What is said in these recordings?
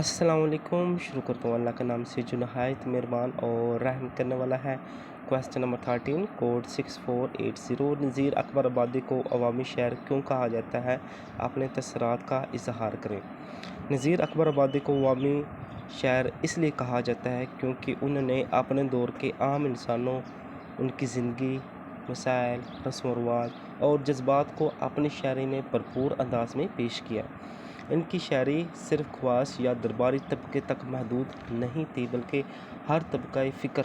अस्सलाम वालेकुम। शुरू करता हूँ अल्लाह के नाम से जो नहायत मेहरबान और रहम करने वाला है। Question number 13 code 6480। नज़ीर अकबर आबादी को अवामी शहर क्यों कहा जाता है? अपने तसरात का इजहार करें। नज़ीर अकबर आबादी को अवामी शहर इसलिए कहा जाता है क्योंकि उन्होंने अपने दौर के आम इंसानों, उनकी ज़िंदगी, मसाइल, रस्म व रिवाज और जज्बात को अपनी शायरी में भरपूर अंदाज में पेश किया। इनकी शायरी सिर्फ ख़वास या दरबारी तबके तक महदूद नहीं थी, बल्कि हर तबका फ़िक्र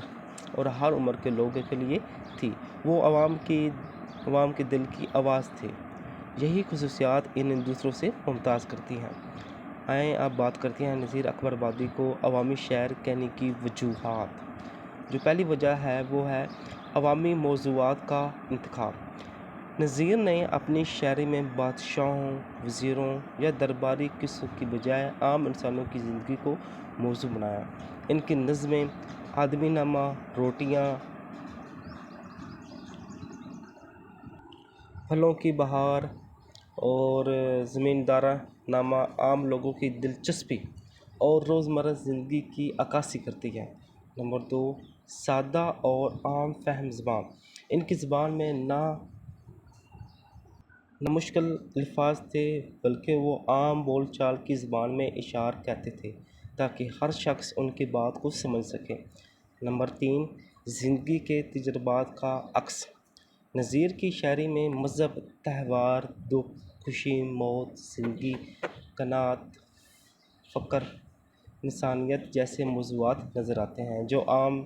और हर उम्र के लोगों के लिए थी। वो अवाम के दिल की आवाज़ थे। यही खसूसियात इन्हें दूसरों से मुमताज़ करती हैं। आएँ अब बात करते हैं नज़ीर अकबर आबादी को अवामी शायर कहने की वजूहात। जो पहली वजह है वो है अवामी मौज़ूआत का इंतखाब। नज़ीर ने अपनी शायरी में बादशाहों, वज़ीरों या दरबारी किस्सों की बजाय आम इंसानों की ज़िंदगी को मौज़ू बनाया। इनकी नज़्में आदमी नामा, रोटियाँ, फलों की बहार और ज़मींदारा नामा आम लोगों की दिलचस्पी और रोज़मर्रा ज़िंदगी की अक्कासी करती है। नंबर 2, सादा और आम फहम ज़बान। इनकी ज़बान में न मुश्किल अल्फाज थे, बल्कि वो आम बोल चाल की ज़बान में इशार कहते थे ताकि हर शख्स उनकी बात को समझ सके। नंबर 3, ज़िंदगी के तजुर्बात का अक्स। नज़ीर की शायरी में मज़हब, त्यौहार, दुख, खुशी, मौत, ज़िंदगी, कनात, फ़क्र, इंसानियत जैसे मौज़ूआत नज़र आते हैं जो आम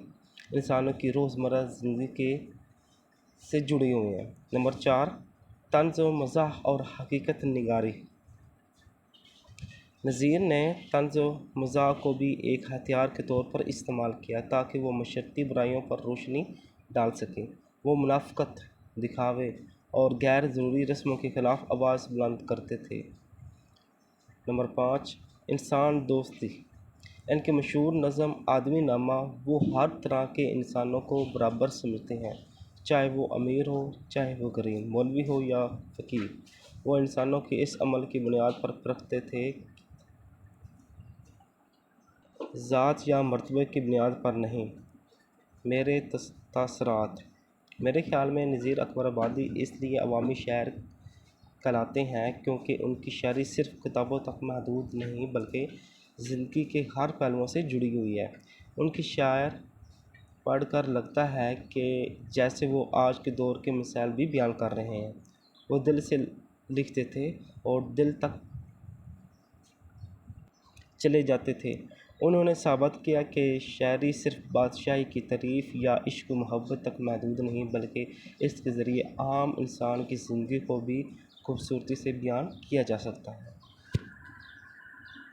इंसानों की रोज़मर्रा ज़िंदगी से जुड़े हुए हैं। नंबर 4, तंज़ व मज़ाह और हकीकत निगारी। नज़ीर ने तंज़ व मज़ाह को भी एक हथियार के तौर पर इस्तेमाल किया ताकि वो मशरक़ी बुराइयों पर रोशनी डाल सके। वो मुनाफ़िक़त, दिखावे और गैर ज़रूरी रस्मों के ख़िलाफ़ आवाज़ बुलंद करते थे। नंबर 5, इंसान दोस्ती। इनकी मशहूर नज़म आदमी नामा वो हर तरह के इंसानों को बराबर समझते हैं, चाहे वो अमीर हो, चाहे वो गरीब, मौलवी हो या फ़कीर। वो इंसानों के इस अमल की बुनियाद पर परखते थे, ज़ात या मर्तबे की बुनियाद पर नहीं। मेरे तासरात। मेरे ख़्याल में नज़ीर अकबर आबादी इसलिए अवामी शायर कहलाते हैं क्योंकि उनकी शायरी सिर्फ़ किताबों तक महदूद नहीं, बल्कि ज़िंदगी के हर पहलुओं से जुड़ी हुई है। उनकी शायर पढ़कर लगता है कि जैसे वो आज के दौर के मसाइल भी बयान कर रहे हैं। वो दिल से लिखते थे और दिल तक चले जाते थे। उन्होंने साबित किया कि शायरी सिर्फ़ बादशाही की तारीफ़ या इश्क व मोहब्बत तक महदूद नहीं, बल्कि इसके ज़रिए आम इंसान की ज़िंदगी को भी खूबसूरती से बयान किया जा सकता है।